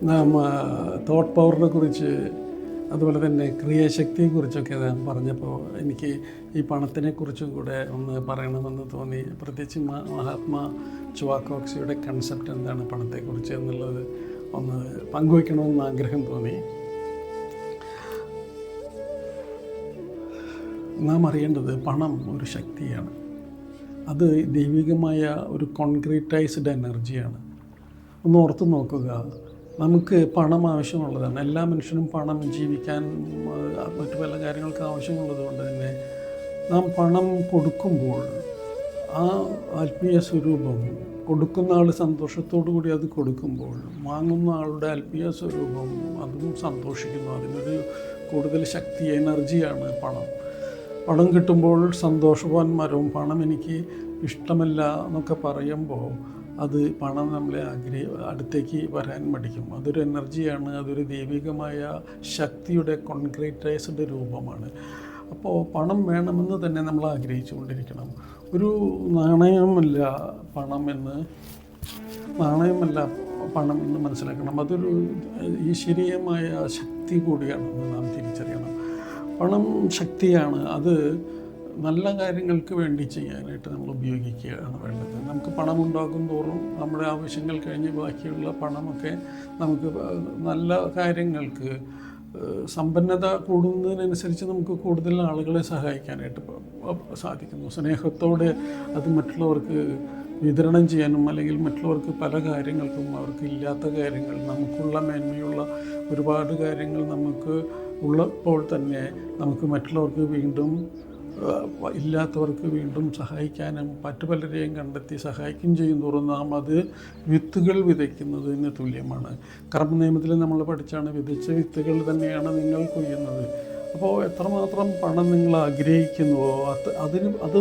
നാം തോട്ട് പവറിനെ കുറിച്ച് അതുപോലെ തന്നെ ക്രിയാശക്തിയെക്കുറിച്ചൊക്കെ നാം പറഞ്ഞപ്പോൾ എനിക്ക് ഈ പണത്തിനെക്കുറിച്ചും കൂടെ ഒന്ന് പറയണമെന്ന് തോന്നി. പ്രത്യേകിച്ച് മഹാത്മാ ചുവാക്കോക്സിയുടെ കൺസെപ്റ്റ് എന്താണ് പണത്തെക്കുറിച്ച് എന്നുള്ളത് ഒന്ന് പങ്കുവയ്ക്കണമെന്ന് ആഗ്രഹം തോന്നി. നാം അറിയേണ്ടത് പണം ഒരു ശക്തിയാണ്. അത് ദൈവികമായ ഒരു കോൺക്രീറ്റൈസ്ഡ് എനർജിയാണ്. ഒന്ന് ഓർത്ത് നോക്കുക, നമുക്ക് പണം ആവശ്യമുള്ളതാണ്. എല്ലാ മനുഷ്യനും പണം ജീവിക്കാൻ മറ്റു പല കാര്യങ്ങൾക്ക് ആവശ്യമുള്ളത് കൊണ്ട് തന്നെ നാം പണം കൊടുക്കുമ്പോൾ ആ ആത്മീയ സ്വരൂപം കൊടുക്കുന്ന ആൾ സന്തോഷത്തോടു കൂടി അത് കൊടുക്കുമ്പോൾ വാങ്ങുന്ന ആളുടെ ആത്മീയ സ്വരൂപം അതും സന്തോഷിക്കുന്നു. അതിനൊരു കൂടുതൽ ശക്തി, എനർജിയാണ് പണം. പണം കിട്ടുമ്പോൾ സന്തോഷവാന്മാരും പണം എനിക്ക് ഇഷ്ടമല്ല എന്നൊക്കെ പറയുമ്പോൾ അത് പണം നമ്മളെ അടുത്തേക്ക് വരാൻ മടിക്കും. അതൊരു എനർജിയാണ്, അതൊരു ദൈവികമായ ശക്തിയുടെ കോൺക്രീറ്റൈസ്ഡ് രൂപമാണ്. അപ്പോൾ പണം വേണമെന്ന് തന്നെ നമ്മൾ ആഗ്രഹിച്ചു കൊണ്ടിരിക്കണം. ഒരു നാണയമല്ല പണം എന്ന് മനസ്സിലാക്കണം. അതൊരു ഈശ്വരീയമായ ശക്തി കൂടിയാണെന്ന് നാം തിരിച്ചറിയണം. പണം ശക്തിയാണ്. അത് നല്ല കാര്യങ്ങൾക്ക് വേണ്ടി ചെയ്യാനായിട്ട് നമ്മൾ ഉപയോഗിക്കുകയാണ് വേണ്ടത്. നമുക്ക് പണം ഉണ്ടാക്കും തോറും നമ്മുടെ ആവശ്യങ്ങൾ കഴിഞ്ഞ് ബാക്കിയുള്ള പണമൊക്കെ നമുക്ക് നല്ല കാര്യങ്ങൾക്ക്, സമ്പന്നത കൂടുന്നതിനനുസരിച്ച് നമുക്ക് കൂടുതൽ ആളുകളെ സഹായിക്കാനായിട്ട് സാധിക്കുന്നു. സ്നേഹത്തോടെ അത് മറ്റുള്ളവർക്ക് വിതരണം ചെയ്യാനും, അല്ലെങ്കിൽ മറ്റുള്ളവർക്ക് പല കാര്യങ്ങൾക്കും അവർക്ക് ഇല്ലാത്ത കാര്യങ്ങൾ, നമുക്കുള്ള മേന്മയുള്ള ഒരുപാട് കാര്യങ്ങൾ നമുക്ക് ഉള്ളപ്പോൾ തന്നെ നമുക്ക് മറ്റുള്ളവർക്ക് വീണ്ടും ഇല്ലാത്തവർക്ക് വീണ്ടും സഹായിക്കാനും മറ്റു പലരെയും കണ്ടെത്തി സഹായിക്കുകയും ചെയ്യും തോറും നാം അത് വിത്തുകൾ വിതയ്ക്കുന്നതിന് തുല്യമാണ്. കർമ്മനിയമത്തിൽ നമ്മൾ പഠിച്ചാണ്, വിതച്ച വിത്തുകൾ തന്നെയാണ് നിങ്ങൾ കൊയ്യുന്നത്. അപ്പോൾ എത്രമാത്രം പണം നിങ്ങൾ ആഗ്രഹിക്കുന്നുവോ അത്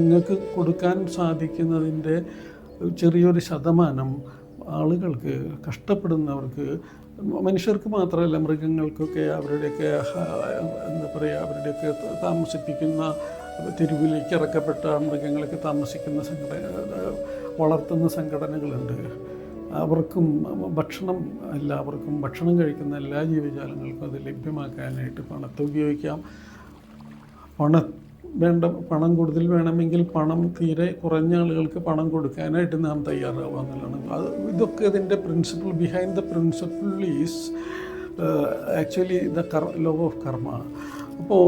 നിങ്ങൾക്ക് കൊടുക്കാൻ സാധിക്കുന്നതിൻ്റെ ചെറിയൊരു ശതമാനം ആളുകൾക്ക്, കഷ്ടപ്പെടുന്നവർക്ക്, മനുഷ്യർക്ക് മാത്രമല്ല മൃഗങ്ങൾക്കൊക്കെ, അവരുടെയൊക്കെ അവരുടെയൊക്കെ താമസിപ്പിക്കുന്ന തെരുവിലേക്ക് ഇറക്കപ്പെട്ട മൃഗങ്ങളൊക്കെ താമസിക്കുന്ന വളർത്തുന്ന സംഘടനകളുണ്ട്. അവർക്കും എല്ലാവർക്കും ഭക്ഷണം കഴിക്കുന്ന എല്ലാ ജീവജാലങ്ങൾക്കും അത് ലഭ്യമാക്കാനായിട്ട് പണത്തെ ഉപയോഗിക്കാം. പണം കൂടുതൽ വേണമെങ്കിൽ പണം തീരെ കുറഞ്ഞ ആളുകൾക്ക് പണം കൊടുക്കാനായിട്ട് നാം തയ്യാറാവുക എന്നുള്ളതാണ്. ഇതൊക്കെ ഇതിൻ്റെ principle, behind the principle is actually the law of കർമ്മ. അപ്പോൾ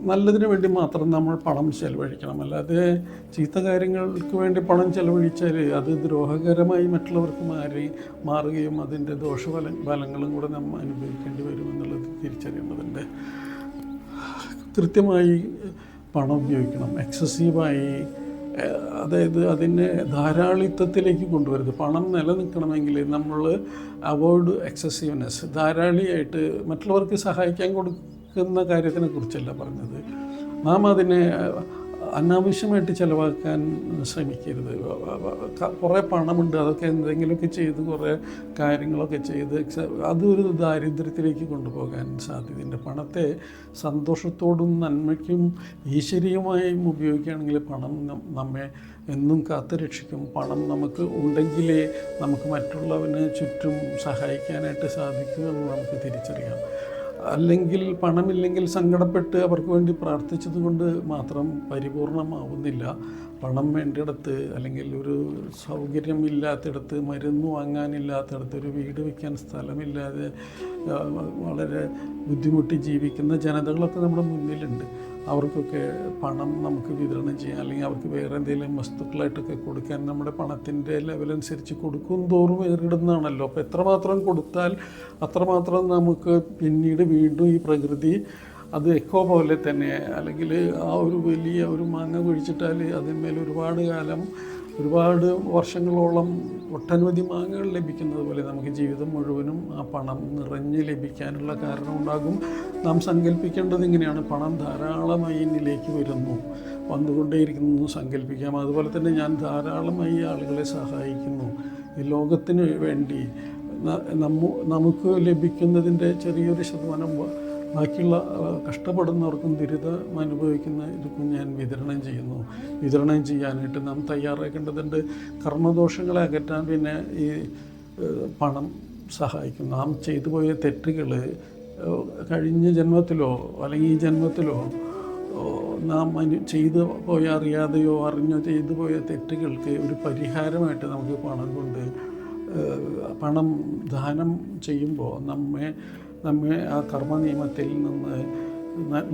നല്ലതിന് വേണ്ടി മാത്രം നമ്മൾ പണം ചെലവഴിക്കണം. അല്ലാതെ ചീത്ത കാര്യങ്ങൾക്ക് വേണ്ടി പണം ചെലവഴിച്ചാൽ അത് ദ്രോഹകരമായി മറ്റുള്ളവർക്ക് മാറുകയും അതിൻ്റെ ദോഷഫലങ്ങളും കൂടെ നമ്മൾ അനുഭവിക്കേണ്ടി വരുമെന്നുള്ളത് തിരിച്ചറിയേണ്ടതുണ്ട്. കൃത്യമായി പണം ഉപയോഗിക്കണം. എക്സസീവായി, അതായത് അതിനെ ധാരാളിത്വത്തിലേക്ക് കൊണ്ടുവരുന്നത്. പണം നിലനിൽക്കണമെങ്കിൽ നമ്മൾ അവോയ്ഡ് എക്സസീവ്നെസ്. ധാരാളിയായിട്ട് മറ്റുള്ളവർക്ക് സഹായിക്കാൻ കൊടുക്കുന്ന കാര്യത്തിനെ കുറിച്ചല്ല പറഞ്ഞത്. നാം അതിനെ അനാവശ്യമായിട്ട് ചിലവാക്കാൻ ശ്രമിക്കരുത്. കുറേ പണമുണ്ട്, അതൊക്കെ എന്തെങ്കിലുമൊക്കെ ചെയ്ത് കുറേ കാര്യങ്ങളൊക്കെ ചെയ്ത് അതൊരു ദാരിദ്ര്യത്തിലേക്ക് കൊണ്ടുപോകാൻ സാധ്യതയുണ്ട്. പണത്തെ സന്തോഷത്തോടും നന്മയ്ക്കും ഈശ്വരീയമായും ഉപയോഗിക്കുകയാണെങ്കിൽ പണം നമ്മെ എന്നും കാത്തുരക്ഷിക്കും. പണം നമുക്ക് ഉണ്ടെങ്കിലേ നമുക്ക് മറ്റുള്ളവന് ചുറ്റും സഹായിക്കാനായിട്ട് സാധിക്കുമെന്ന് നമുക്ക് തിരിച്ചറിയാം. അല്ലെങ്കിൽ പണമില്ലെങ്കിൽ സങ്കടപ്പെട്ട് അവർക്ക് വേണ്ടി പ്രാർത്ഥിച്ചത് കൊണ്ട് മാത്രം പരിപൂർണമാവുന്നില്ല. പണം വേണ്ടിയിടത്ത്, അല്ലെങ്കിൽ ഒരു സൗകര്യമില്ലാത്തിടത്ത്, മരുന്ന് വാങ്ങാനില്ലാത്തിടത്ത്, ഒരു വീട് വയ്ക്കാൻ സ്ഥലമില്ലാതെ വളരെ ബുദ്ധിമുട്ടി ജീവിക്കുന്ന ജനതകളൊക്കെ നമ്മുടെ മുന്നിലുണ്ട്. അവർക്കൊക്കെ പണം നമുക്ക് വിതരണം ചെയ്യാൻ, അല്ലെങ്കിൽ അവർക്ക് വേറെ എന്തെങ്കിലും വസ്തുക്കളായിട്ടൊക്കെ കൊടുക്കാൻ നമ്മുടെ പണത്തിൻ്റെ ലെവലനുസരിച്ച് കൊടുക്കും തോറും ഏറിടുന്നതാണല്ലോ. അപ്പോൾ എത്രമാത്രം കൊടുത്താൽ അത്രമാത്രം നമുക്ക് പിന്നീട് വീണ്ടും ഈ പ്രകൃതി അത് എക്കോ പോലെ തന്നെ, അല്ലെങ്കിൽ ആ ഒരു വലിയ ഒരു മാങ്ങ കുഴിച്ചിട്ടാൽ അതിന്മേൽ ഒരുപാട് വർഷങ്ങളോളം ഒട്ടനവധി മാങ്ങകൾ ലഭിക്കുന്നത് പോലെ നമുക്ക് ജീവിതം മുഴുവനും ആ പണം നിറഞ്ഞ് ലഭിക്കാനുള്ള കാരണം ഉണ്ടാകും. നാം സങ്കല്പിക്കേണ്ടത് ഇങ്ങനെയാണ്: പണം ധാരാളമായി എന്നിലേക്ക് വന്നുകൊണ്ടേയിരിക്കുന്നു സങ്കല്പിക്കാം. അതുപോലെ തന്നെ ഞാൻ ധാരാളമായി ആളുകളെ സഹായിക്കുന്നു. ഈ ലോകത്തിന് വേണ്ടി നമുക്ക് ലഭിക്കുന്നതിൻ്റെ ചെറിയൊരു ശതമാനം ബാക്കിയുള്ള കഷ്ടപ്പെടുന്നവർക്കും ദുരിതം അനുഭവിക്കുന്നവർക്കും ഞാൻ വിതരണം ചെയ്യാനായിട്ട് നാം തയ്യാറാക്കേണ്ടതുണ്ട്. കർമ്മദോഷങ്ങളെ അകറ്റാൻ പിന്നെ ഈ പണം സഹായിക്കും. നാം ചെയ്തു പോയ തെറ്റുകൾ കഴിഞ്ഞ ജന്മത്തിലോ അല്ലെങ്കിൽ ഈ ജന്മത്തിലോ നാം ചെയ്തു പോയ അറിയാതെയോ അറിഞ്ഞോ ചെയ്തു പോയ തെറ്റുകൾക്ക് ഒരു പരിഹാരമായിട്ട് നമുക്ക് പണം ദാനം ചെയ്യുമ്പോൾ നമ്മെ ആ കർമ്മ നിയമത്തിൽ നിന്ന്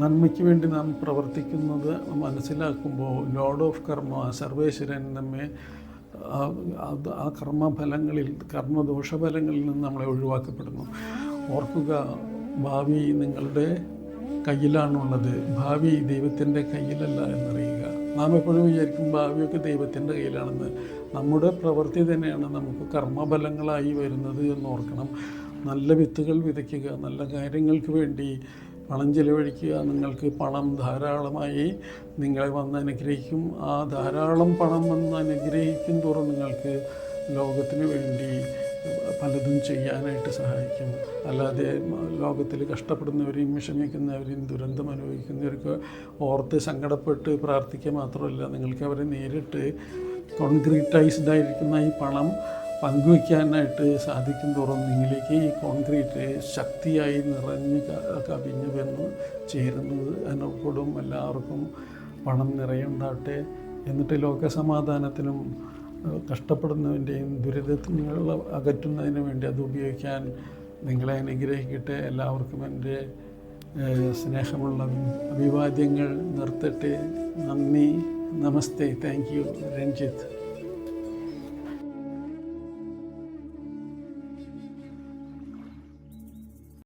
നന്മയ്ക്ക് വേണ്ടി നാം പ്രവർത്തിക്കുന്നത് മനസ്സിലാക്കുമ്പോൾ ലോർഡ് ഓഫ് കർമ്മ സർവേശ്വരൻ നമ്മെ ആ കർമ്മഫലങ്ങളിൽ കർമ്മദോഷഫലങ്ങളിൽ നിന്ന് നമ്മളെ ഒഴിവാക്കപ്പെടുന്നു. ഓർക്കുക, ഭാവി നിങ്ങളുടെ കയ്യിലാണുള്ളത്, ഭാവി ദൈവത്തിൻ്റെ കയ്യിലല്ല എന്നറിയുക. നാം എപ്പോഴും വിചാരിക്കും ഭാവിയൊക്കെ ദൈവത്തിൻ്റെ കയ്യിലാണെന്ന്. നമ്മുടെ പ്രവൃത്തി തന്നെയാണ് നമുക്ക് കർമ്മഫലങ്ങളായി വരുന്നത് എന്നോർക്കണം. നല്ല വിത്തുകൾ വിതയ്ക്കുക, നല്ല കാര്യങ്ങൾക്ക് വേണ്ടി പണം ചെലവഴിക്കുക. നിങ്ങൾക്ക് പണം ധാരാളമായി നിങ്ങളെ വന്ന് അനുഗ്രഹിക്കും. ആ ധാരാളം പണം വന്ന് അനുഗ്രഹിക്കും തോറും നിങ്ങൾക്ക് ലോകത്തിന് വേണ്ടി പലതും ചെയ്യാനായിട്ട് സഹായിക്കും. അല്ലാതെ ലോകത്തിൽ കഷ്ടപ്പെടുന്നവരെയും വിഷമിക്കുന്നവരെയും ദുരന്തം അനുഭവിക്കുന്നവർക്ക് ഓർത്ത് സങ്കടപ്പെട്ട് പ്രാർത്ഥിക്കുക മാത്രമല്ല, നിങ്ങൾക്ക് അവരെ നേരിട്ട് കോൺക്രീറ്റൈസ്ഡ് ആയിരിക്കുന്ന ഈ പണം പങ്കുവയ്ക്കാനായിട്ട് സാധിക്കും തോറും നിങ്ങളിലേക്ക് ഈ കോൺക്രീറ്റ് ശക്തിയായി നിറഞ്ഞ് കവിഞ്ഞു വന്ന് ചേരുന്നത്. അതിനോടും എല്ലാവർക്കും പണം നിറയുണ്ടാകട്ടെ. എന്നിട്ട് ലോകസമാധാനത്തിനും കഷ്ടപ്പെടുന്നതിൻ്റെയും ദുരിതങ്ങൾ അകറ്റുന്നതിന് വേണ്ടി അത് ഉപയോഗിക്കാൻ നിങ്ങളെ അനുഗ്രഹിക്കട്ടെ. എല്ലാവർക്കും എൻ്റെ സ്നേഹമുള്ള അഭിവാദ്യങ്ങൾ നിർത്തട്ടെ. നന്ദി. നമസ്തേ. Thank you Ranjith.